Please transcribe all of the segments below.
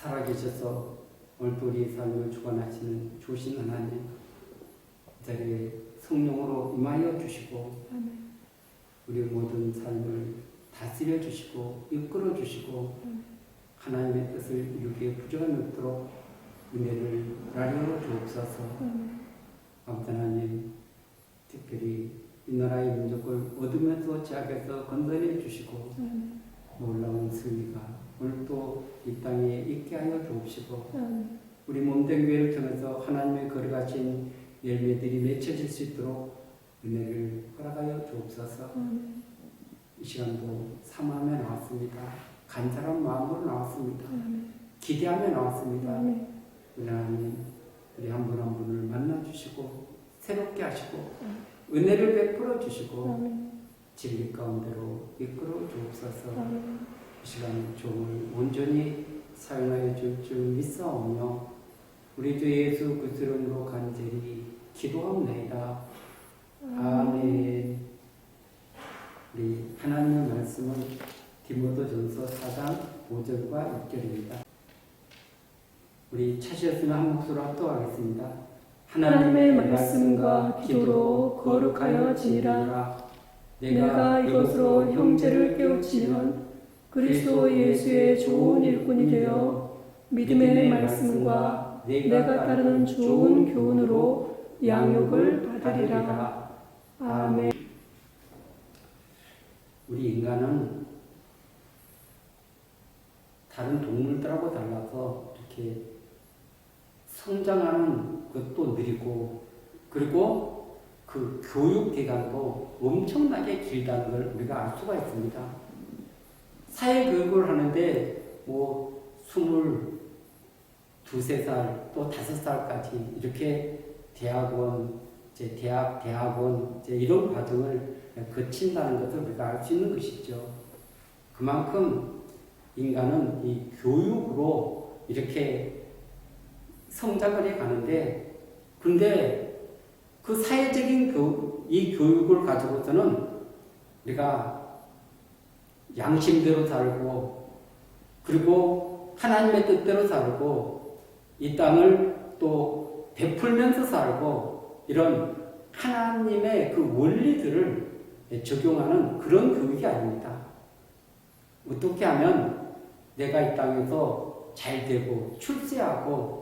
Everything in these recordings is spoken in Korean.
살아계셔서 오늘도 우리 삶을 주관하시는 주신 하나님, 이 자리에 성령으로 임하여 주시고 우리 모든 삶을 다스려 주시고 이끌어 주시고 하나님의 뜻을 이루기에 부족함이 없도록 은혜를 나누어 주옵소서. 아무튼 하나님, 특별히 이 나라의 민족을 어둠에서 제약에서 건져내 주시고 놀라운 승리가 오늘도 이 땅에 있게 하여 주옵시고 우리 몸된 교회를 통해서 하나님의 거룩하신 열매들이 맺혀질 수 있도록 은혜를 허락하여 주옵소서. 이 시간도 사모하며 나왔습니다. 간절한 마음으로 나왔습니다. 기대하며 나왔습니다. 우리 하나님, 우리 한 분 한 분을 만나주시고 새롭게 하시고 은혜를 베풀어 주시고 진리 가운데로 이끌어 주옵소서. 이 시간 종을 온전히 사용하여 줄 줄 믿사오며 우리 주 예수 그리스도 이름으로 간절히 기도하옵나이다. 아멘. 우리 하나님의 말씀은 디모데전서 4장 5절과 6절입니다. 우리 차시였으면 한 목소리로 합독하겠습니다. 하나님의 말씀과 기도로 거룩하여 지니라. 내가 이것으로 형제를 깨우치면 그리스도 예수의 좋은 일꾼이 되어 믿음의 말씀과 내가 따르는 좋은 교훈으로 양육을 받으리라. 아멘. 우리 인간은 다른 동물들하고 달라서 이렇게 성장하는 것도 느리고 그리고 그 교육 기간도 엄청나게 길다는 걸 우리가 알 수가 있습니다. 사회 교육을 하는데 뭐 22살 또 5살까지 이렇게 대학원, 대학원 이런 과정을 거친다는 것을 우리가 알 수 있는 것이죠. 그만큼 인간은 이 교육으로 이렇게 성장을 해 가는데, 근데 그 사회적인 이 교육을 가지고서는 우리가 양심대로 살고, 그리고 하나님의 뜻대로 살고, 이 땅을 또 베풀면서 살고, 이런 하나님의 그 원리들을 적용하는 그런 교육이 아닙니다. 어떻게 하면 내가 이 땅에서 잘 되고 출세하고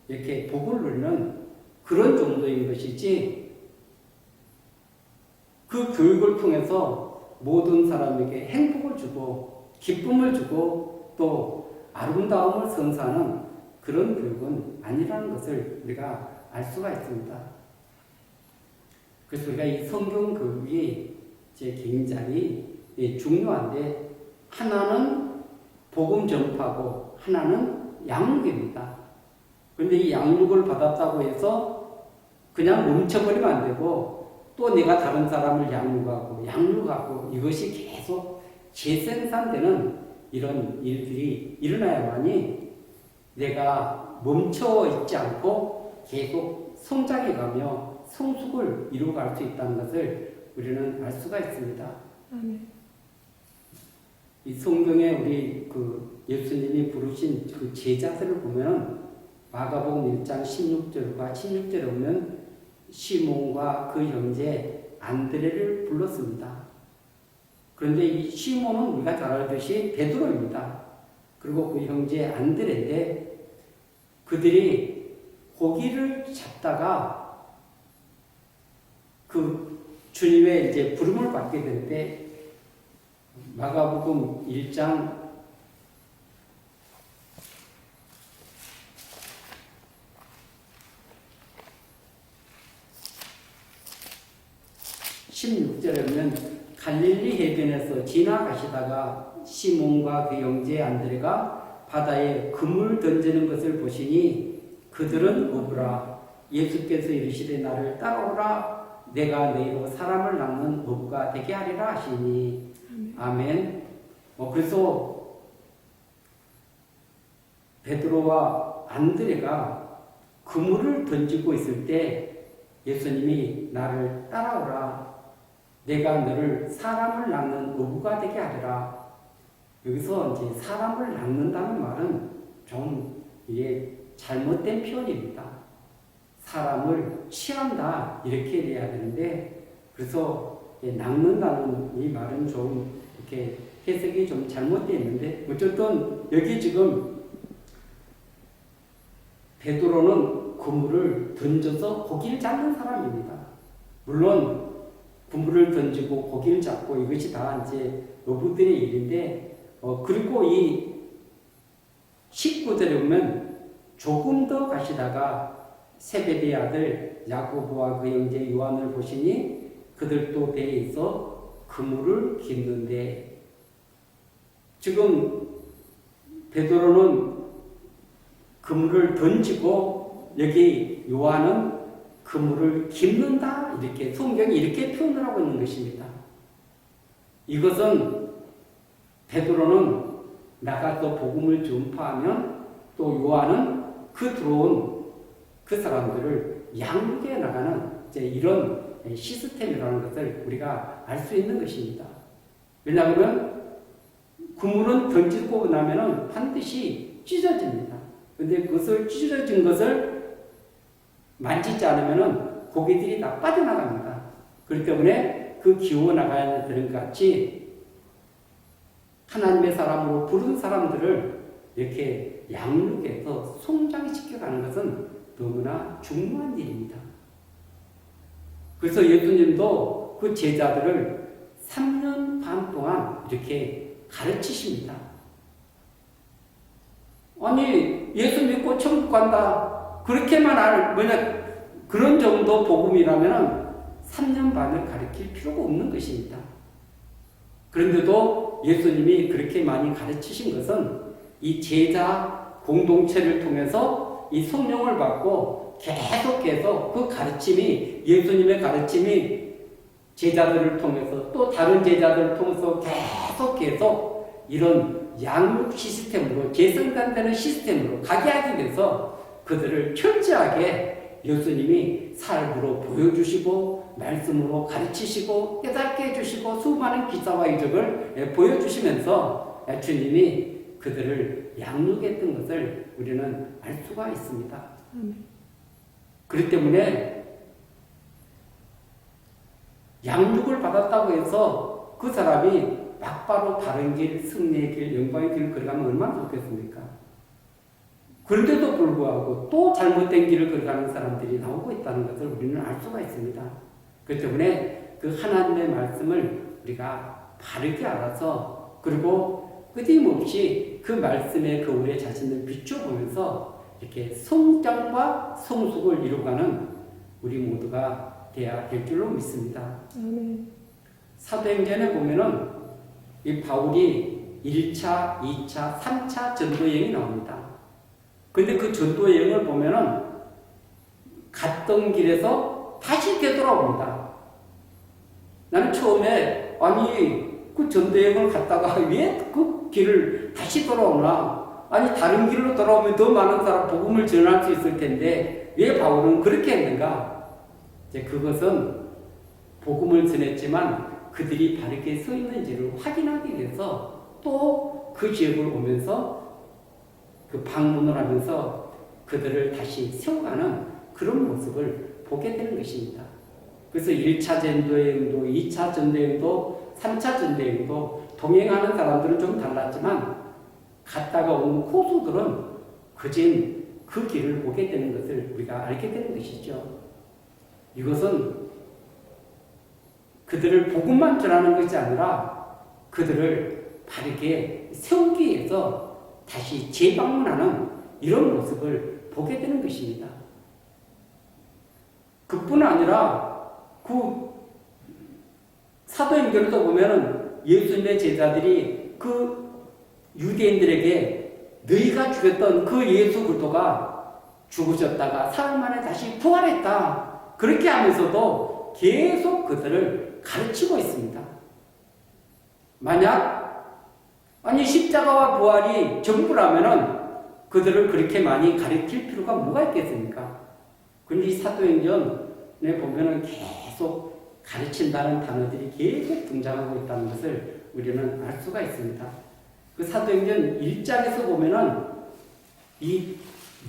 이렇게 복을 누리는 그런 정도인 것이지, 그 교육을 통해서 모든 사람에게 행복을 주고 기쁨을 주고 또 아름다움을 선사하는 그런 교육은 아니라는 것을 우리가 알 수가 있습니다. 그래서 우리가 이 성경 교육이 굉장히 중요한데, 하나는 복음 전파고 하나는 양육입니다. 그런데 이 양육을 받았다고 해서 그냥 멈춰버리면 안 되고, 또 내가 다른 사람을 양육하고 이것이 계속 재생산되는 이런 일들이 일어나야만이 내가 멈춰 있지 않고 계속 성장해가며 성숙을 이루어갈 수 있다는 것을 우리는 알 수가 있습니다. 이 성경에 우리 그 예수님이 부르신 그 제자들을 보면 마가복음 1장 16절과 16절에 보면 시몬과 그 형제 안드레를 불렀습니다. 그런데 이 시몬은 우리가 잘 알듯이 베드로입니다. 그리고 그 형제 안드레인데, 그들이 고기를 잡다가 그 주님의 이제 부름을 받게 되는데, 마가복음 1장 16절에 보면 갈릴리 해변에서 지나가시다가 시몬과 그 형제 안드레가 바다에 그물 던지는 것을 보시니 그들은 어부라. 예수께서 이르시되 나를 따라오라. 내가 너희로 사람을 낚는 어부가 되게 하리라 하시니. 아멘. 그래서 베드로와 안드레가 그물을 던지고 있을 때 예수님이 나를 따라오라. 내가 너를 사람을 낚는 어부가 되게 하리라. 여기서 이제 사람을 낚는다는 말은 좀 이게 잘못된 표현입니다. 사람을 취한다 이렇게 해야 되는데 그래서 낚는다는 이 말은 좀 이렇게 해석이 좀 잘못되어 있는데 어쨌든 여기 지금 베드로는 그물을 던져서 고기를 잡는 사람입니다. 물론 그물을 던지고 고기를 잡고 이것이 다 이제 어부들의 일인데 그리고 이 19절에 보면 조금 더 가시다가 세베대의 아들 야고보와 그 형제 요한을 보시니 그들도 배에 있어 그물을 깁는데 지금 베드로는 그물을 던지고 여기 요한은 그물을 깁는다 이렇게 성경이 이렇게 표현을 하고 있는 것입니다. 이것은 베드로는 나가서 복음을 전파하면 또 요한은 그 들어온 그 사람들을 양육해 나가는 이제 이런 시스템이라는 것을 우리가 알 수 있는 것입니다. 왜냐하면 그물은 던지고 나면은 반드시 찢어집니다. 근데 그것을 찢어진 것을 만지지 않으면은 고기들이 다 빠져나갑니다. 그렇기 때문에 그 기워 나가야 되는 것 같이 하나님의 사람으로 부른 사람들을 이렇게 양육해서 성장시켜가는 것은 너무나 중요한 일입니다. 그래서 예수님도 그 제자들을 3년 반 동안 이렇게 가르치십니다. 아니 예수 믿고 천국 간다 그렇게만 그런 정도 복음이라면 3년 반을 가르칠 필요가 없는 것입니다. 그런데도 예수님이 그렇게 많이 가르치신 것은 이 제자 공동체를 통해서 이 성령을 받고 계속해서 그 가르침이 예수님의 가르침이 제자들을 통해서 또 다른 제자들을 통해서 계속해서 이런 양육 시스템으로 재생산되는 시스템으로 가게 하기 위해서 그들을 철저하게 예수님이 삶으로 보여주시고 말씀으로 가르치시고 깨닫게 해주시고 수많은 기사와 이적을 보여주시면서 주님이 그들을 양육했던 것을 우리는 알 수가 있습니다. 그렇기 때문에 양육을 받았다고 해서 그 사람이 막바로 다른 길, 승리의 길, 영광의 길을 걸어가면 얼마나 좋겠습니까? 그런데도 불구하고 또 잘못된 길을 걸어가는 사람들이 나오고 있다는 것을 우리는 알 수가 있습니다. 그렇기 때문에 그 하나님의 말씀을 우리가 바르게 알아서 그리고 끊임없이 그 말씀의 거울에 자신을 비춰보면서 이렇게 성장과 성숙을 이루어가는 우리 모두가 되어야 될 줄로 믿습니다. 사도행전에 보면은 이 바울이 1차, 2차, 3차 전도여행이 나옵니다. 근데 그 전도여행을 보면은 갔던 길에서 다시 되돌아옵니다. 나는 처음에 아니 그 전도여행을 갔다가 왜 그 길을 다시 돌아오나? 아니 다른 길로 돌아오면 더 많은 사람 복음을 전할 수 있을 텐데 왜 바울은 그렇게 했는가? 이제 그것은 복음을 전했지만 그들이 바르게 서 있는지를 확인하기 위해서 또 그 지역을 오면서 그 방문을 하면서 그들을 다시 세워가는 그런 모습을 보게 되는 것입니다. 그래서 1차 전도여행도 2차 전도여행도 3차 전도여행도 동행하는 사람들은 좀 달랐지만 갔다가 온 코수들은 그진 그 길을 보게 되는 것을 우리가 알게 되는 것이죠. 이것은 그들을 복음만 전하는 것이 아니라 그들을 바르게 세우기 위해서 다시 재방문하는 이런 모습을 보게 되는 것입니다. 그뿐 아니라 그 사도행전에도 보면은 예수님의 제자들이 그 유대인들에게 너희가 죽였던 그 예수 그리스도가 죽으셨다가 사흘 만에 다시 부활했다. 그렇게 하면서도 계속 그들을 가르치고 있습니다. 만약 아니 십자가와 부활이 전부라면은 그들을 그렇게 많이 가르칠 필요가 뭐가 있겠습니까? 그런데 이 사도행전에 보면은 계속 가르친다는 단어들이 계속 등장하고 있다는 것을 우리는 알 수가 있습니다. 그 사도행전 1장에서 보면은 이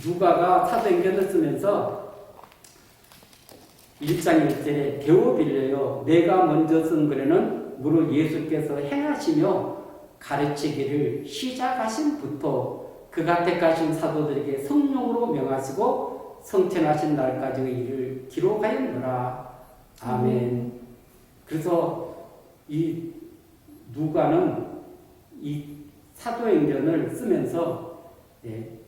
누가가 사도행전을 쓰면서 1장 1절에 배워 빌려요. 내가 먼저 쓴 글에는 무릇 예수께서 행하시며 가르치기를 시작하신부터 그가 택하신 사도들에게 성령으로 명하시고 성천하신 날까지의 일을 기록하였노라. 아멘. 그래서 이 누가는 이 사도행전을 쓰면서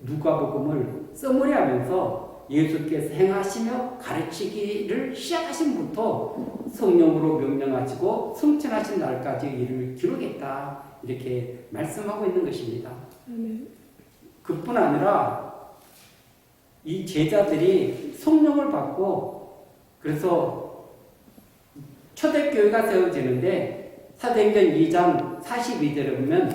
누가복음을 써머리하면서 예수께서 행하시며 가르치기를 시작하신부터 성령으로 명령하시고 성천하신 날까지 일을 기록했다. 이렇게 말씀하고 있는 것입니다. 그뿐 아니라 이 제자들이 성령을 받고 그래서 초대교회가 세워지는데 사도행전 2장 42절에 보면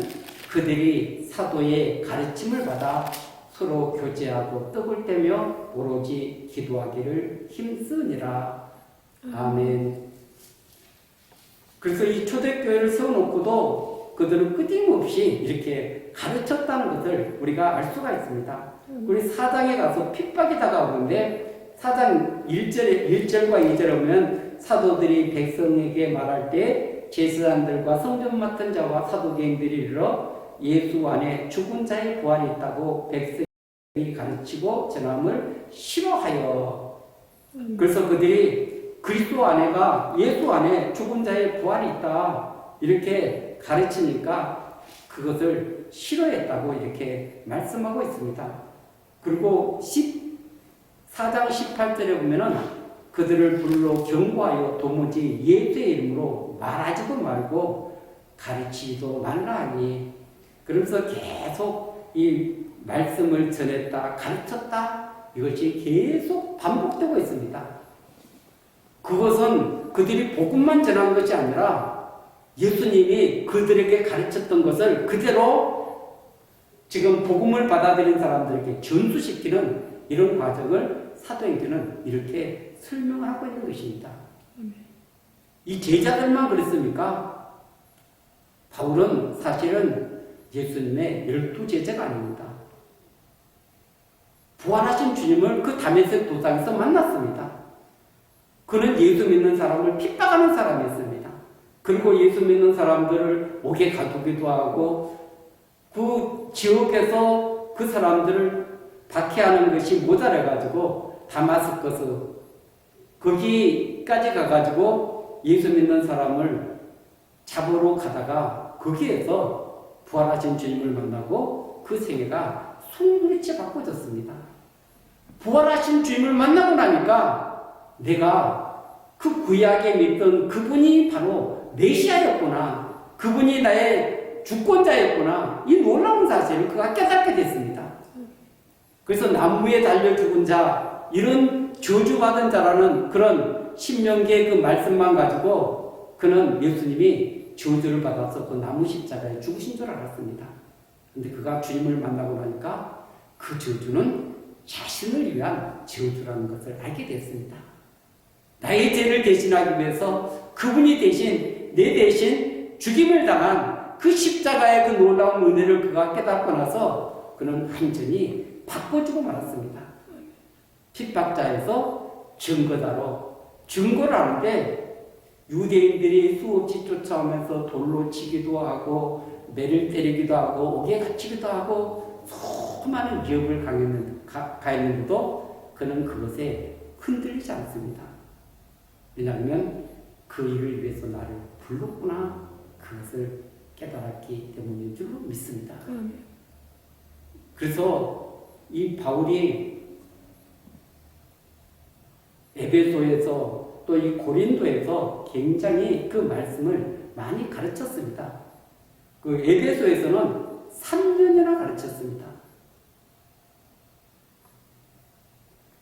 그들이 사도의 가르침을 받아 서로 교제하고 떡을 떼며 오로지 기도하기를 힘쓰니라. 아멘. 그래서 이 초대교회를 세워놓고도 그들은 끊임없이 이렇게 가르쳤다는 것을 우리가 알 수가 있습니다. 우리 4장에 가서 핍박이 다가오는데 4장 1절과 2절에 보면 사도들이 백성에게 말할 때 제사장들과 성전 맡은 자와 사도계인들이 이르러 예수 안에 죽은 자의 부활이 있다고 백성이 가르치고 전함을 싫어하여. 그래서 그들이 그리스도 안에가 예수 안에 죽은 자의 부활이 있다 이렇게 가르치니까 그것을 싫어했다고 이렇게 말씀하고 있습니다. 그리고 4장 18절에 보면은 그들을 불러 경고하여 도무지 예수의 이름으로 말하지도 말고 가르치지도 말라 하니. 그러면서 계속 이 말씀을 전했다, 가르쳤다, 이것이 계속 반복되고 있습니다. 그것은 그들이 복음만 전한 것이 아니라 예수님이 그들에게 가르쳤던 것을 그대로 지금 복음을 받아들인 사람들에게 전수시키는 이런 과정을 사도행전은 이렇게 설명하고 있는 것입니다. 이 제자들만 그랬습니까? 바울은 사실은 예수님의 12제자가 아닙니다. 부활하신 주님을 그 다메섹 도상에서 만났습니다. 그는 예수 믿는 사람을 핍박하는 사람이었습니다. 그리고 예수 믿는 사람들을 옥에 가두기도 하고 그 지옥에서 그 사람들을 박해하는 것이 모자라가지고 다마스커스 거기까지 가가지고 예수 믿는 사람을 잡으러 가다가 거기에서 부활하신 주님을 만나고 그 생애가 숭늉이 바꿔졌습니다. 부활하신 주님을 만나고 나니까 내가 그 구약에 믿던 그분이 바로 메시아였구나, 그분이 나의 주권자였구나, 이 놀라운 사실을 그가 깨닫게 됐습니다. 그래서 나무에 달려 죽은 자, 이런 저주받은 자라는 그런 신명기의 그 말씀만 가지고 그는 예수님이 저주를 받아서 그 나무 십자가에 죽으신 줄 알았습니다. 근데 그가 주님을 만나고 나니까 그 저주는 자신을 위한 저주라는 것을 알게 됐습니다. 나의 죄를 대신하기 위해서 그분이 대신, 내 대신 죽임을 당한 그 십자가의 그 놀라운 은혜를 그가 깨닫고 나서 그는 완전히 바꿔주고 말았습니다. 핍박자에서 증거자로, 증거를 하는데 유대인들이 수없이 쫓아오면서 돌로 치기도 하고 매를 때리기도 하고 옥에 갇히기도 하고 수많은 위협을 가했는데도 그는 그것에 흔들리지 않습니다. 왜냐하면 그 일을 위해서 나를 불렀구나, 그것을 깨달았기 때문인 줄로 믿습니다. 그래서 이 바울이 에베소에서 또 이 고린도에서 굉장히 그 말씀을 많이 가르쳤습니다. 그 에베소에서는 3년이나 가르쳤습니다.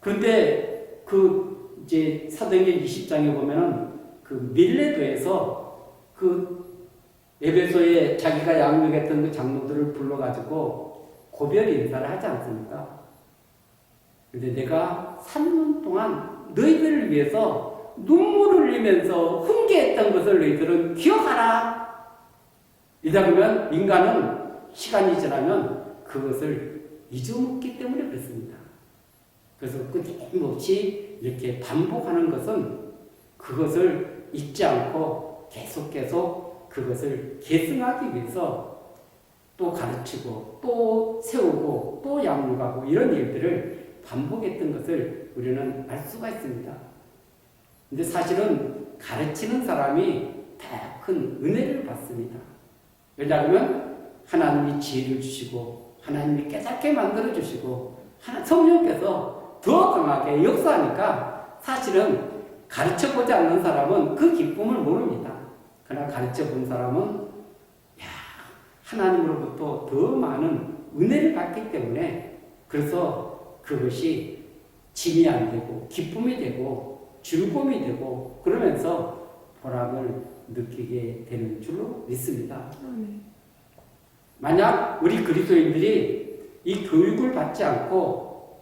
그런데 그 이제 사도행전 20장에 보면은 그 밀레도에서 그 에베소에 자기가 양육했던 그 장로들을 불러가지고 고별 인사를 하지 않습니까? 근데 내가 3년 동안 너희들을 위해서 눈물을 흘리면서 훈계했던 것을 너희들은 기억하라. 이러다 보면 인간은 시간이 지나면 그것을 잊어먹기 때문에 그렇습니다. 그래서 끊임없이 이렇게 반복하는 것은 그것을 잊지 않고 계속 그것을 계승하기 위해서 또 가르치고 또 세우고 또 양육하고 이런 일들을 반복했던 것을 우리는 알 수가 있습니다. 근데 사실은 가르치는 사람이 더 큰 은혜를 받습니다. 왜냐하면 하나님이 지혜를 주시고 하나님이 깨닫게 만들어 주시고 성령께서 더 강하게 역사하니까 사실은 가르쳐보지 않는 사람은 그 기쁨을 모릅니다. 그러나 가르쳐본 사람은 하나님으로부터 더 많은 은혜를 받기 때문에 그래서 그것이 짐이 안 되고 기쁨이 되고 즐거움이 되고 그러면서 보람을 느끼게 되는 줄로 믿습니다. 만약 우리 그리스도인들이 이 교육을 받지 않고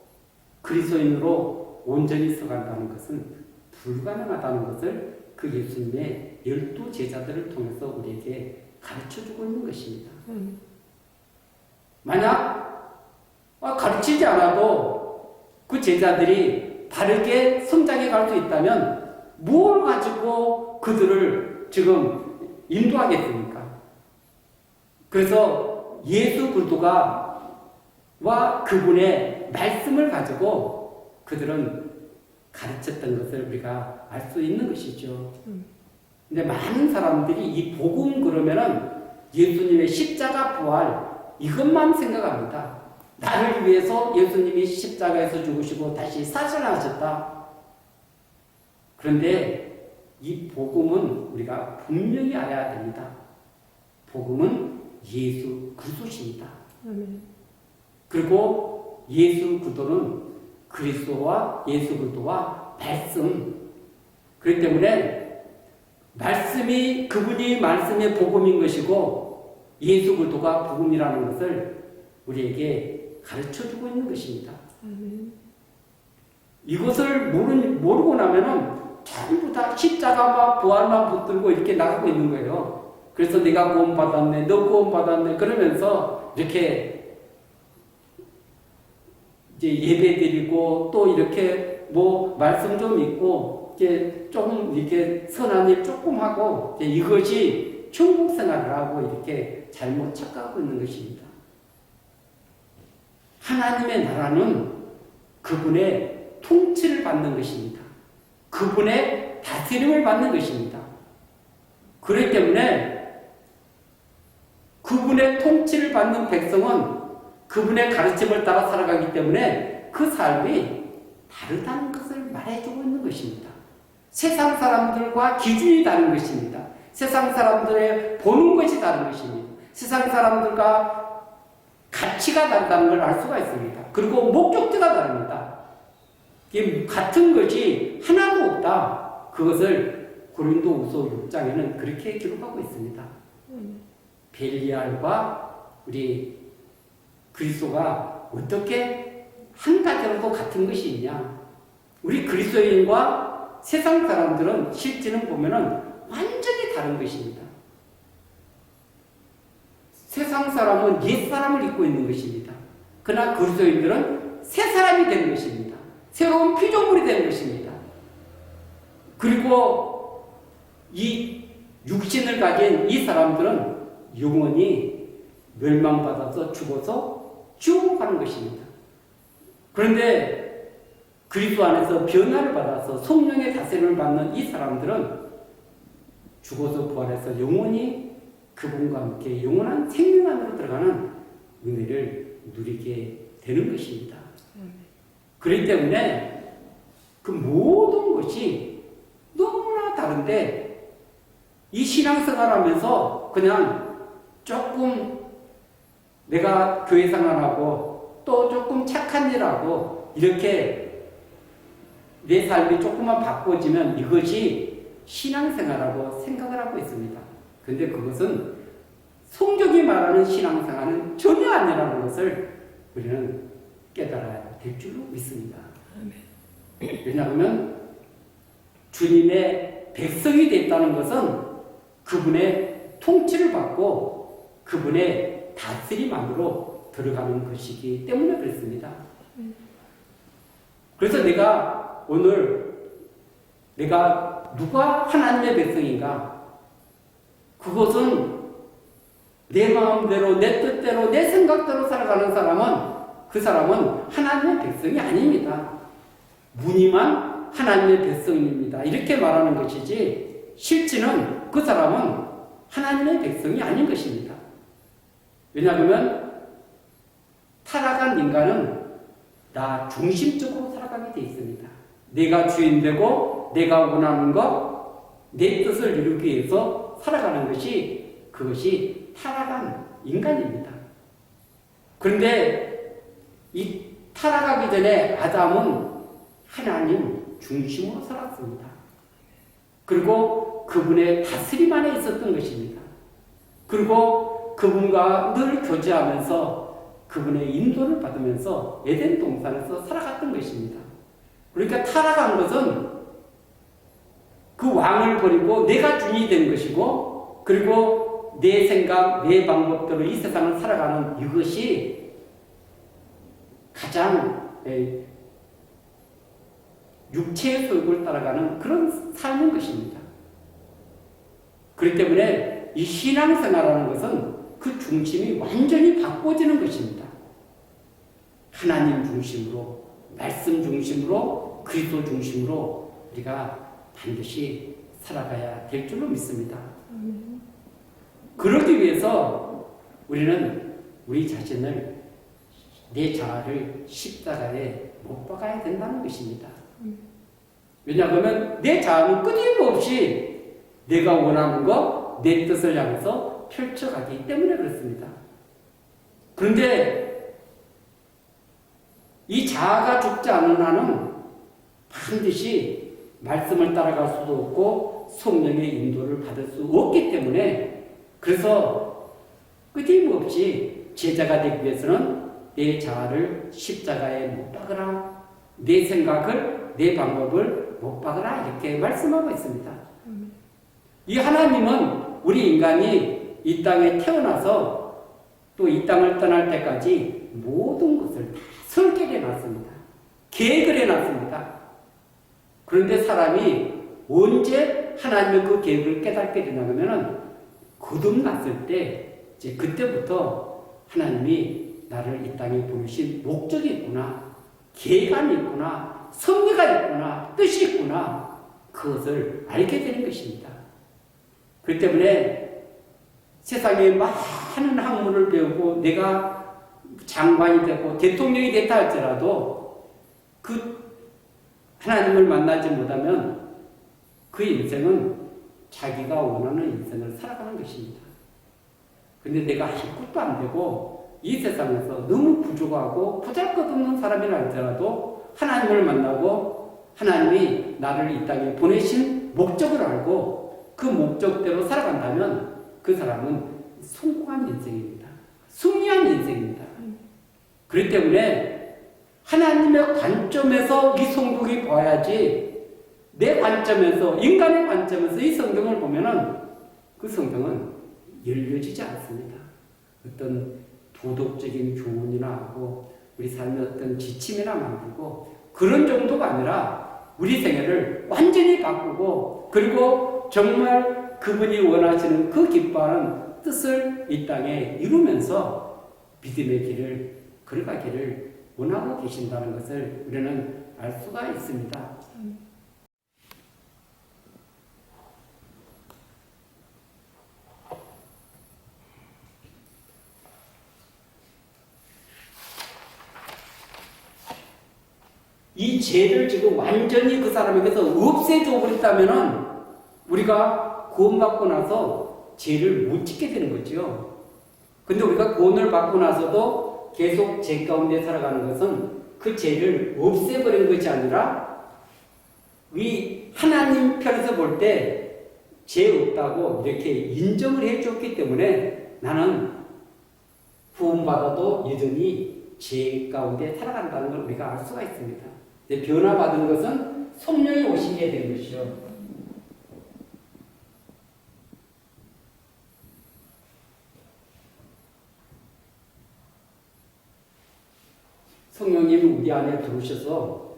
그리스도인으로 온전히 서간다는 것은 불가능하다는 것을 그 예수님의 12 제자들을 통해서 우리에게 가르쳐주고 있는 것입니다. 만약 가르치지 않아도 그 제자들이 바르게 성장해 갈 수 있다면 무엇을 가지고 그들을 지금 인도하겠습니까? 그래서 예수 그리스도가 와 그분의 말씀을 가지고 그들은 가르쳤던 것을 우리가 알 수 있는 것이죠. 근데 많은 사람들이 이 복음 그러면은 예수님의 십자가 부활 이것만 생각합니다. 나를 위해서 예수님이 십자가에서 죽으시고 다시 사살하셨다. 그런데 이 복음은 우리가 분명히 알아야 됩니다. 복음은 예수 그리스도십니다. 그리고 예수 그리스도는 그리스도와 예수 그리스도와 말씀. 그렇기 때문에 말씀이 그분이 말씀의 복음인 것이고 예수 그리스도가 복음이라는 것을 우리에게 가르쳐주고 있는 것입니다. 이것을 모르고 나면은 전부 다 십자가만 부활만 붙들고 이렇게 나가고 있는 거예요. 그래서 내가 구원받았네, 너 구원받았네 그러면서 이렇게 이제 예배 드리고 또 이렇게 뭐 말씀 좀 읽고 이제 조금 이렇게 선한 일 조금 하고 이것이 천국 생활을 하고 이렇게 잘못 착각하고 있는 것입니다. 하나님의 나라는 그분의 통치를 받는 것입니다. 그분의 다스림을 받는 것입니다. 그렇기 때문에 그분의 통치를 받는 백성은 그분의 가르침을 따라 살아가기 때문에 그 삶이 다르다는 것을 말해주고 있는 것입니다. 세상 사람들과 기준이 다른 것입니다. 세상 사람들의 보는 것이 다른 것입니다. 세상 사람들과 가치가 다르다는 걸 알 수가 있습니다. 그리고 목적지가 다릅니다. 같은 것이 하나도 없다. 그것을 고린도후서 6장에는 그렇게 기록하고 있습니다. 벨리알과 우리 그리스도가 어떻게 한 가지로도 같은 것이 있냐? 우리 그리스도인과 세상 사람들은 실제는 보면은 완전히 다른 것입니다. 세상 사람은 옛 사람을 입고 있는 것입니다. 그러나 그리스도인들은 새 사람이 되는 것입니다. 새로운 피조물이 되는 것입니다. 그리고 이 육신을 가진 이 사람들은 영원히 멸망받아서 죽어서 지옥으로 가는 것입니다. 그런데 그리스도 안에서 변화를 받아서 성령의 다스림을 받는 이 사람들은 죽어서 부활해서 영원히 그분과 함께 영원한 생명 안으로 들어가는 은혜를 누리게 되는 것입니다. 그렇기 때문에 그 모든 것이 너무나 다른데 이 신앙생활 하면서 그냥 조금 내가 교회 생활하고 또 조금 착한 일하고 이렇게 내 삶이 조금만 바꿔지면 이것이 신앙생활하고 생각을 하고 있습니다. 근데 그것은 성경이 말하는 신앙생활은 전혀 아니라는 것을 우리는 깨달아야 될 줄로 믿습니다. 왜냐하면 주님의 백성이 됐다는 것은 그분의 통치를 받고 그분의 다스림 안으로 들어가는 것이기 때문에 그렇습니다. 그래서 내가 오늘 내가 누가 하나님의 백성인가? 그것은 내 마음대로, 내 뜻대로, 내 생각대로 살아가는 사람은 그 사람은 하나님의 백성이 아닙니다. 무늬만 하나님의 백성입니다. 이렇게 말하는 것이지 실제는 그 사람은 하나님의 백성이 아닌 것입니다. 왜냐하면 타락한 인간은 나 중심적으로 살아가게 되어 있습니다. 내가 주인되고 내가 원하는 것, 내 뜻을 이루기 위해서 살아가는 것이 그것이 타락한 인간입니다. 그런데 이 타락하기 전에 아담은 하나님 중심으로 살았습니다. 그리고 그분의 다스림 안에 있었던 것입니다. 그리고 그분과 늘 교제하면서 그분의 인도를 받으면서 에덴 동산에서 살아갔던 것입니다. 그러니까 타락한 것은 그 왕을 버리고 내가 주인이 된 것이고 그리고 내 생각, 내 방법대로 이 세상을 살아가는 이것이 가장 육체의 소욕을 따라가는 그런 삶인 것입니다. 그렇기 때문에 이 신앙생활하는 것은 그 중심이 완전히 바꿔지는 것입니다. 하나님 중심으로, 말씀 중심으로, 그리스도 중심으로 우리가 반드시 살아가야 될 줄로 믿습니다. 그러기 위해서 우리는 우리 자신을, 내 자아를 십자가에 못 박아야 된다는 것입니다. 왜냐하면 내 자아는 끊임없이 내가 원하는 것, 내 뜻을 향해서 펼쳐가기 때문에 그렇습니다. 그런데 이 자아가 죽지 않은 한은 반드시 말씀을 따라갈 수도 없고 성령의 인도를 받을 수 없기 때문에 그래서 끊임없이 제자가 되기 위해서는 내 자아를 십자가에 못 박으라, 내 생각을, 내 방법을 못 박으라 이렇게 말씀하고 있습니다. 이 하나님은 우리 인간이 이 땅에 태어나서 또 이 땅을 떠날 때까지 모든 것을 다 설계해 놨습니다. 계획을 해놨습니다. 그런데 사람이 언제 하나님의 그 계획을 깨닫게 되냐면은 거듭났을 때 이제 그때부터 하나님이 나를 이 땅에 보내신 목적이 있구나, 계획안이 있구나, 섭리가 있구나, 뜻이 있구나 그것을 알게 되는 것입니다. 그렇기 때문에 세상에 많은 학문을 배우고 내가 장관이 되고 대통령이 됐다 할지라도 그 하나님을 만나지 못하면 그 인생은 자기가 원하는 인생을 살아가는 것입니다. 근데 내가 아무것도 안 되고 이 세상에서 너무 부족하고 보잘것없는 사람이라 할지라도 하나님을 만나고 하나님이 나를 이 땅에 보내신 목적을 알고 그 목적대로 살아간다면 그 사람은 성공한 인생입니다. 승리한 인생입니다. 그렇기 때문에 하나님의 관점에서 이 성경이 봐야지 내 관점에서, 인간의 관점에서 이 성경을 보면은 그 성경은 열려지지 않습니다. 어떤 도덕적인 교훈이나 하고 우리 삶의 어떤 지침이나 만들고 그런 정도가 아니라 우리 생애를 완전히 바꾸고 그리고 정말 그분이 원하시는 그 기뻐하는 뜻을 이 땅에 이루면서 믿음의 길을 걸어가기를 원하고 계신다는 것을 우리는 알 수가 있습니다. 이 죄를 지금 완전히 그 사람에게서 없애줘 버렸다면은 우리가 구원받고 나서 죄를 못 짓게 되는 거죠. 근데 우리가 구원을 받고 나서도 계속 죄 가운데 살아가는 것은 그 죄를 없애버린 것이 아니라 이 하나님 편에서 볼 때 죄 없다고 이렇게 인정을 해줬기 때문에 나는 구원받아도 여전히 죄 가운데 살아간다는 걸 우리가 알 수가 있습니다. 변화받은 것은 성령이 오시게 된 것이죠. 성령님이 우리 안에 들어오셔서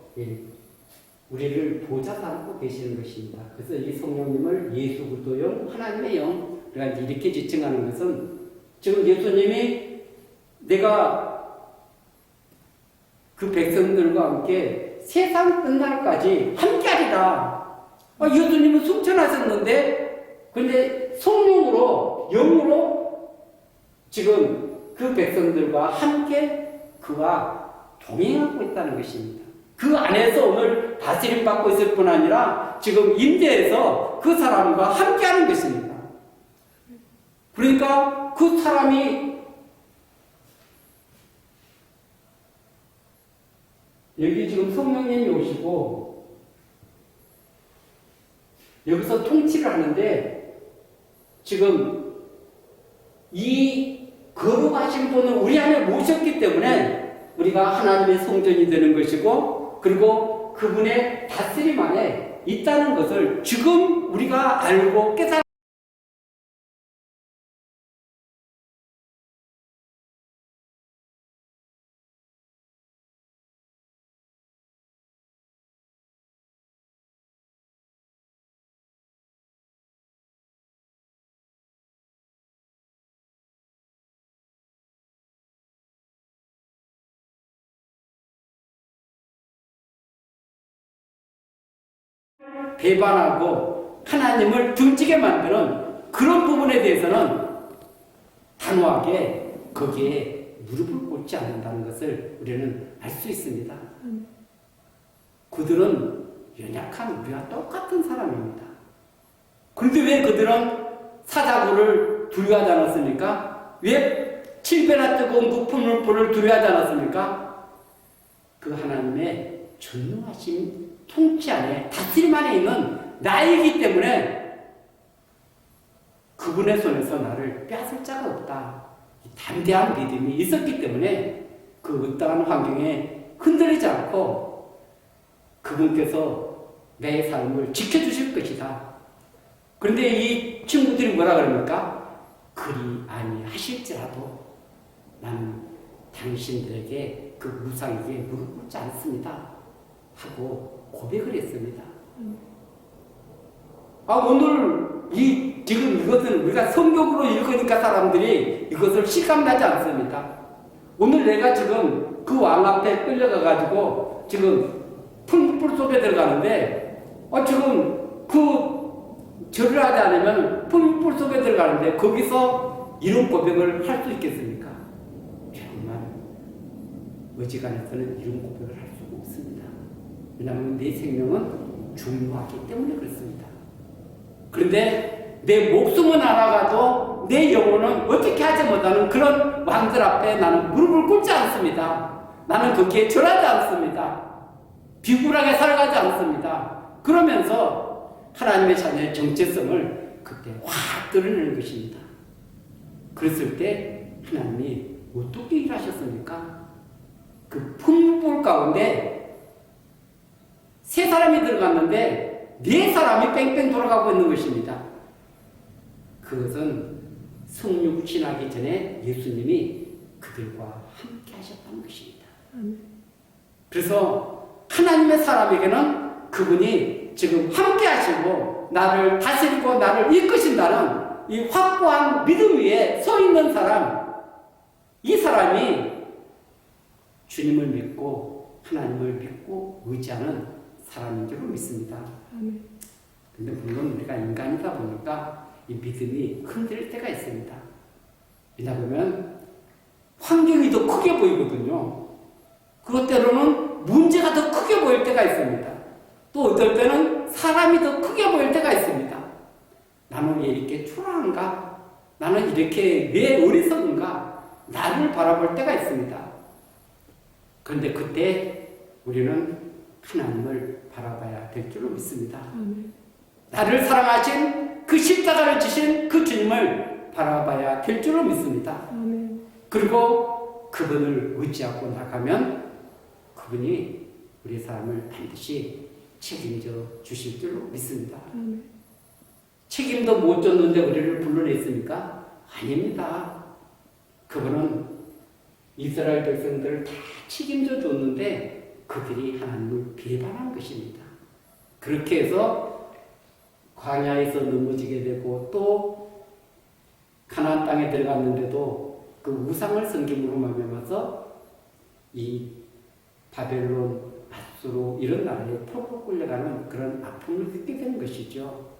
우리를 보좌 삼고 계시는 것입니다. 그래서 이 성령님을 예수 그리스도 영, 하나님의 영, 그러니까 이렇게 지칭하는 것은 지금 예수님이 내가 그 백성들과 함께 세상 끝날까지 함께하리라. 예수님은 승천하셨는데, 근데 성령으로 영으로 지금 그 백성들과 함께 그와 동행하고 있다는 것입니다. 그 안에서 오늘 다스림 받고 있을 뿐 아니라 지금 임재해서 그 사람과 함께하는 것입니다. 그러니까 그 사람이 여기 지금 성령님이 오시고 여기서 통치를 하는데 지금 이 거룩하신 분을 우리 안에 모셨기 때문에 우리가 하나님의 성전이 되는 것이고 그리고 그분의 다스림 안에 있다는 것을 지금 우리가 알고 깨달아 배반하고 하나님을 등지게 만드는 그런 부분에 대해서는 단호하게 거기에 무릎을 꿇지 않는다는 것을 우리는 알 수 있습니다. 그들은 연약한 우리와 똑같은 사람입니다. 그런데 왜 그들은 사자굴을 두려워하지 않았습니까? 왜 7배나 뜨거운 높은 불을 두려워하지 않았습니까? 그 하나님의 전능하신 통치 안에 다스림 안에 있는 나이기 때문에 그분의 손에서 나를 빼앗을 자가 없다. 담대한 믿음이 있었기 때문에 그 어떠한 환경에 흔들리지 않고 그분께서 내 삶을 지켜주실 것이다. 그런데 이 친구들이 뭐라 그럽니까? 그리 아니하실지라도 나는 당신들에게 그 무상에게 무릎 꿇지 않습니다. 하고 고백을 했습니다. 오늘 지금 이것은 우리가 성경으로 읽으니까 사람들이 이것을 실감나지 않습니다. 오늘 내가 지금 그 왕 앞에 끌려가가지고 지금 풀 속에 들어가는데 지금 그 절을 하지 않으면 풀 속에 들어가는데 거기서 이런 고백을 할 수 있겠습니까? 정말 어지간해서는 이런 고백을 할 수가 없습니다. 왜냐하면 내 생명은 중요하기 때문에 그렇습니다. 그런데 내 목숨은 알아가도 내 영혼은 어떻게 하지 못하는 그런 왕들 앞에 나는 무릎을 꿇지 않습니다. 나는 거기에 절하지 않습니다. 비굴하게 살아가지 않습니다. 그러면서 하나님의 자녀의 정체성을 그때 확 드러내는 것입니다. 그랬을 때 하나님이 어떻게 일하셨습니까? 그 풍불 가운데 세 사람이 들어갔는데 네 사람이 뺑뺑 돌아가고 있는 것입니다. 그것은 성육 지나기 전에 예수님이 그들과 함께 하셨다는 것입니다. 그래서 하나님의 사람에게는 그분이 지금 함께 하시고 나를 다스리고 나를 이끄신다는 이 확고한 믿음 위에 서 있는 사람, 이 사람이 주님을 믿고 하나님을 믿고 의지하는 사람인 줄 믿습니다. 근데 물론 우리가 인간이다 보니까 이 믿음이 흔들릴 때가 있습니다. 왜냐하면 환경이 더 크게 보이거든요. 그것 때로는 문제가 더 크게 보일 때가 있습니다. 또 어떨 때는 사람이 더 크게 보일 때가 있습니다. 나는 왜 이렇게 초라한가? 나는 이렇게 왜 어리석은가? 나를 바라볼 때가 있습니다. 그런데 그때 우리는 하나님을 바라봐야 될 줄로 믿습니다. 나를 사랑하신 그 십자가를 지신 그 주님을 바라봐야 될 줄로 믿습니다. 그리고 그분을 의지하고 나가면 그분이 우리 삶을 반드시 책임져 주실 줄로 믿습니다. 책임도 못 졌는데 우리를 불러냈습니까? 아닙니다. 그분은 이스라엘 백성들을 다 책임져 줬는데 그들이 하나님을 배반한 것입니다. 그렇게 해서 광야에서 넘어지게 되고 또 가나안 땅에 들어갔는데도 그 우상을 섬김으로 말미암아서 이 바벨론, 아수르 이런 나라에 포로 끌려가는 그런 아픔을 겪게 되는 것이죠.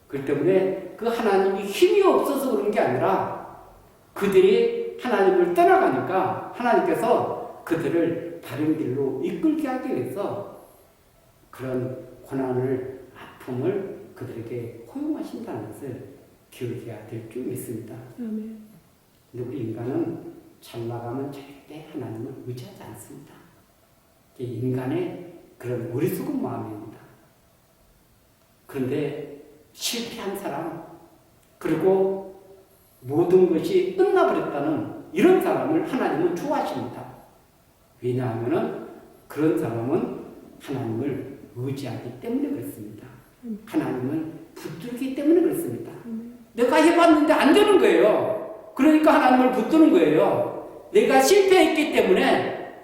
그렇기 때문에 그 하나님이 힘이 없어서 그런 게 아니라 그들이 하나님을 떠나가니까 하나님께서 그들을 다른 길로 이끌게 하기 위해서 그런 고난을, 아픔을 그들에게 허용하신다는 것을 기억해야 될 줄 믿습니다. 아멘. 근데 우리 인간은 잘 나가면 절대 하나님을 의지하지 않습니다. 이게 인간의 그런 어리석은 마음입니다. 그런데 실패한 사람, 그리고 모든 것이 끝나버렸다는 이런 사람을 하나님은 좋아하십니다. 왜냐하면 그런 사람은 하나님을 의지하기 때문에 그렇습니다. 하나님을 붙들기 때문에 그렇습니다. 내가 해봤는데 안 되는 거예요. 그러니까 하나님을 붙드는 거예요. 내가 실패했기 때문에.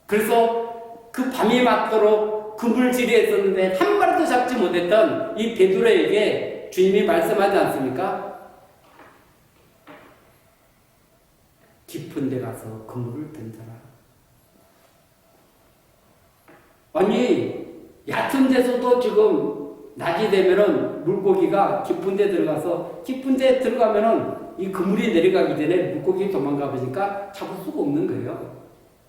그래서 그 밤이 맞도록 그물질에 있었는데 한 마리도 잡지 못했던 이 베드로에게 주님이 말씀하지 않습니까? 깊은 데 가서 그물을 던져라. 아니 얕은 데서도 지금 낮이 되면은 물고기가 깊은 데 들어가서 깊은 데 들어가면은 이 그물이 내려가기 전에 물고기 도망가 보니까 잡을 수가 없는 거예요.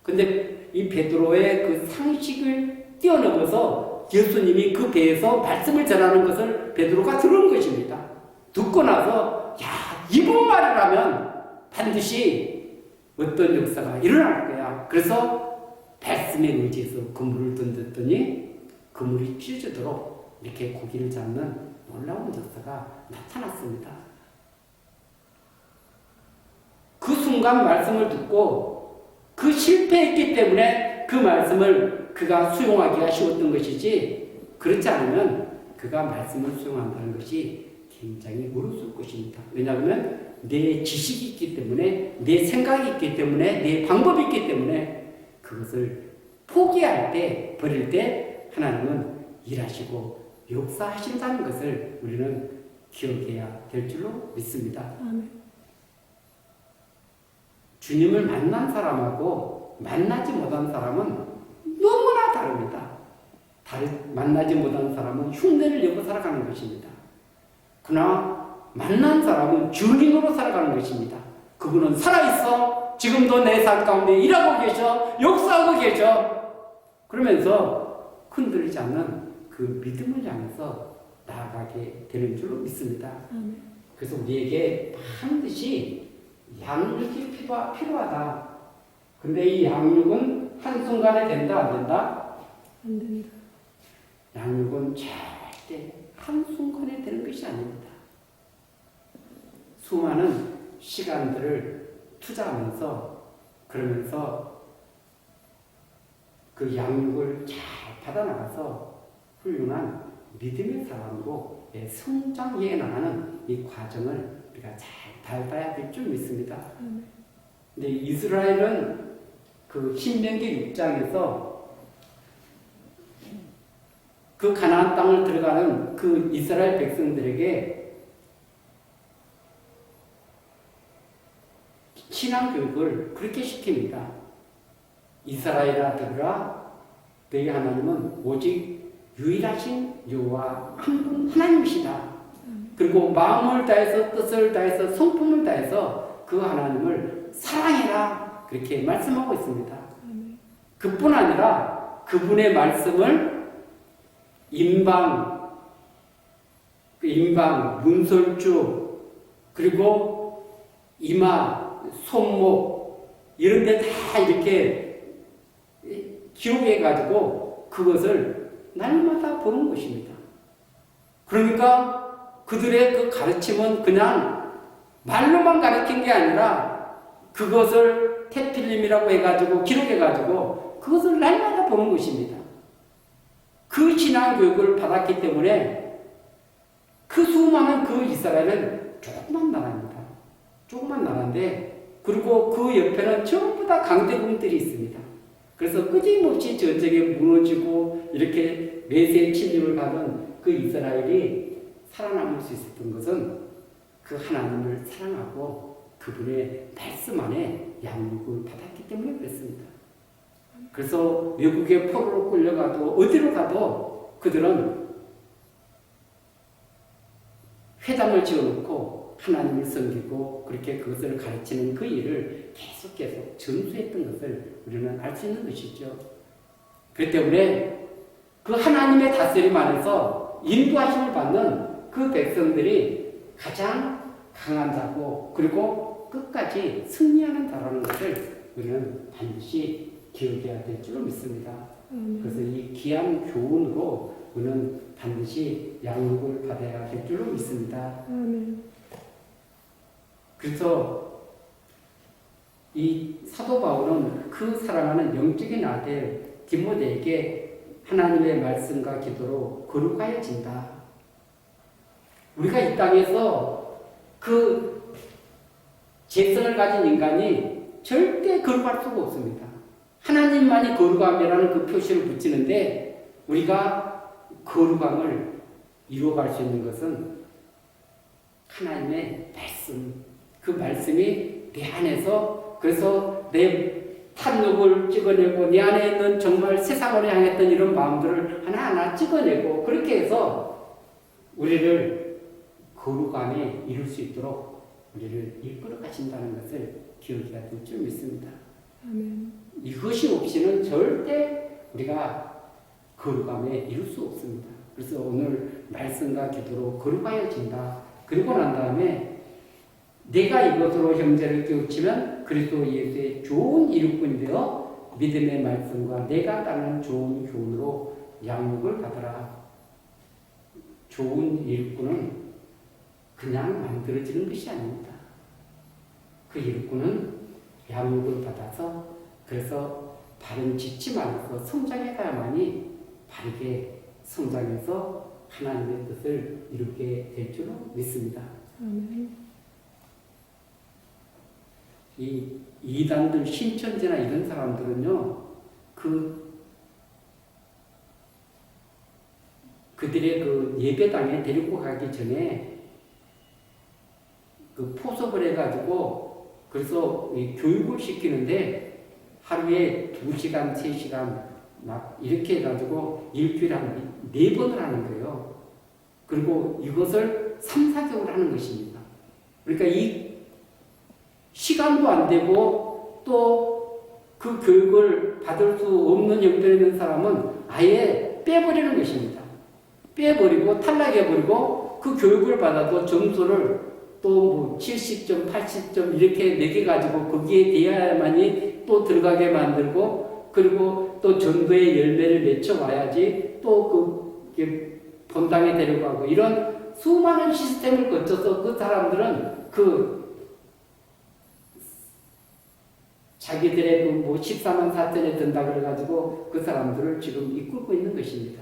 근데 이 베드로의 그 상식을 뛰어넘어서 예수님이 그 배에서 말씀을 전하는 것을 베드로가 들은 것입니다. 듣고 나서 야, 이분 말이라면 반드시 어떤 역사가 일어날 거야. 그래서 말씀에 의지해서 그물을 던졌더니 그물이 찢어지도록 이렇게 고기를 잡는 놀라운 역사가 나타났습니다. 그 순간 말씀을 듣고 그 실패했기 때문에 그 말씀을 그가 수용하기가 쉬웠던 것이지, 그렇지 않으면 그가 말씀을 수용한다는 것이 굉장히 어려울 것입니다. 왜냐하면 내 지식이 있기 때문에, 내 생각이 있기 때문에, 내 방법이 있기 때문에 그것을 포기할 때, 버릴 때 하나님은 일하시고 역사하신다는 것을 우리는 기억해야 될 줄로 믿습니다. 아멘. 주님을 만난 사람하고 만나지 못한 사람은 너무나 다릅니다. 만나지 못한 사람은 흉내를 내고 살아가는 것입니다. 그러나 만난 사람은 주님으로 살아가는 것입니다. 그분은 살아있어. 지금도 내 삶 가운데 일하고 계셔. 역사하고 계셔. 그러면서 흔들리지 않는 그 믿음을 향해서 나아가게 되는 줄로 믿습니다. 그래서 우리에게 반드시 양육이 필요하다. 근데 이 양육은 한순간에 된다, 안 된다? 안 된다. 양육은 절대 한순간에 되는 것이 아닙니다. 수많은 시간들을 투자하면서, 그러면서 그 양육을 잘 받아나가서 훌륭한 믿음의 사람으로 성장해 나가는 이 과정을 우리가 잘 밟아야 될 줄 믿습니다. 근데 이스라엘은 그 신명기 6장에서 그 가나안 땅을 들어가는 그 이스라엘 백성들에게 신앙 교육을 그렇게 시킵니다. 이스라엘아 들으라, 너희 하나님은 오직 유일하신 여호와 한 분 하나님이시다. 그리고 마음을 다해서, 뜻을 다해서, 성품을 다해서 그 하나님을 사랑해라. 그렇게 말씀하고 있습니다. 그뿐 아니라 그분의 말씀을 인방, 문설주, 그리고 이마, 손목 이런 데 다 이렇게 기록해가지고 그것을 날마다 보는 것입니다. 그러니까 그들의 그 가르침은 그냥 말로만 가르친 게 아니라 그것을 테필림이라고 해가지고 기록해가지고 그것을 날마다 보는 것입니다. 그 신앙 교육을 받았기 때문에 그 수많은 그 이스라엘은 조그만 나라입니다. 조그만 나라인데 그리고 그 옆에는 전부 다 강대국들이 있습니다. 그래서 끊임없이 저쪽에 무너지고 이렇게 메시의 침입을 가는 그 이스라엘이 살아남을 수 있었던 것은 그 하나님을 사랑하고 그분의 말씀 안에 양육을 받았기 때문에 그렇습니다. 그래서 외국에 포로로 끌려가도 어디로 가도 그들은 회당을 지어놓고 하나님을 섬기고 그렇게 그것을 가르치는 그 일을 계속 전수했던 것을 우리는 알 수 있는 것이죠. 그렇기 때문에 그 하나님의 다스림 안에서 인도하심을 받는 그 백성들이 가장 강한 자고 그리고 끝까지 승리하는 자라는 것을 우리는 반드시 기억해야 될 줄로 믿습니다. 그래서 이 귀한 교훈으로 우리는 반드시 양육을 받아야 될 줄로 믿습니다. 그래서 이 사도 바울은 그 사랑하는 영적인 아들 디모데에게 하나님의 말씀과 기도로 거룩하여진다. 우리가 이 땅에서 그 재성을 가진 인간이 절대 거룩할 수가 없습니다. 하나님만이 거룩함이라는 그 표시를 붙이는데 우리가 거룩함을 이루어갈 수 있는 것은 하나님의 말씀, 그 말씀이 내 안에서 그래서 내 탐욕을 찍어내고 내 안에 있는 정말 세상을 향했던 이런 마음들을 하나하나 찍어내고 그렇게 해서 우리를 거룩함에 이룰 수 있도록 우리를 이끌어 가신다는 것을 기억해야 될 줄 믿습니다. 아멘. 이것이 없이는 절대 우리가 거룩함에 이룰 수 없습니다. 그래서 오늘 말씀과 기도로 거룩하여진다. 그리고 난 다음에 내가 이것으로 형제를 깨우치면 그리스도 예수의 좋은 일꾼이 되어 믿음의 말씀과 내가 따르는 좋은 교훈으로 양육을 받아라. 좋은 일꾼은 그냥 만들어지는 것이 아닙니다. 그 일꾼은 양육을 받아서 그래서 바른 지침 안에서 성장해 가야만이 바르게 성장해서 하나님의 뜻을 이루게 될 줄로 믿습니다. 이 이단들 신천지나 이런 사람들은요, 그들의 그 예배당에 데리고 가기 전에 그 포섭을 해가지고 그래서 교육을 시키는데 하루에 2시간, 3시간 막 이렇게 해가지고 일주일에 한 4번을 하는 거예요. 그리고 이것을 3, 4개월 하는 것입니다. 그러니까 이 시간도 안 되고 또 그 교육을 받을 수 없는 형편에 있는 사람은 아예 빼버리는 것입니다. 빼버리고 탈락해버리고 그 교육을 받아도 점수를 또 70점, 80점 이렇게 매겨가지고 거기에 대해야만이 또 들어가게 만들고 그리고 또 전도의 열매를 맺혀와야지 또 그 본당에 데려가고 이런 수많은 시스템을 거쳐서 그 사람들은 자기들의 14만 4천에 든다 그래가지고 그 사람들을 지금 이끌고 있는 것입니다.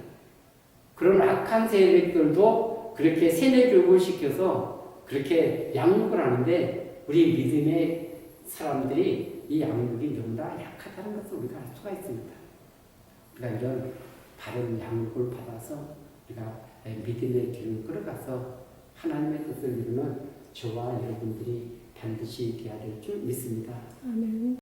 그런 악한 세력들도 그렇게 세뇌 교육을 시켜서 그렇게 양육을 하는데 우리 믿음의 사람들이 이 양육이 너무나 약하다는 것을 우리가 알 수가 있습니다. 그러니까 이런 바른 양육을 받아서 우리가 믿음의 길을 끌어가서 하나님의 뜻을 이루는 저와 여러분들이 반드시 되어야 될 줄 믿습니다. 아멘.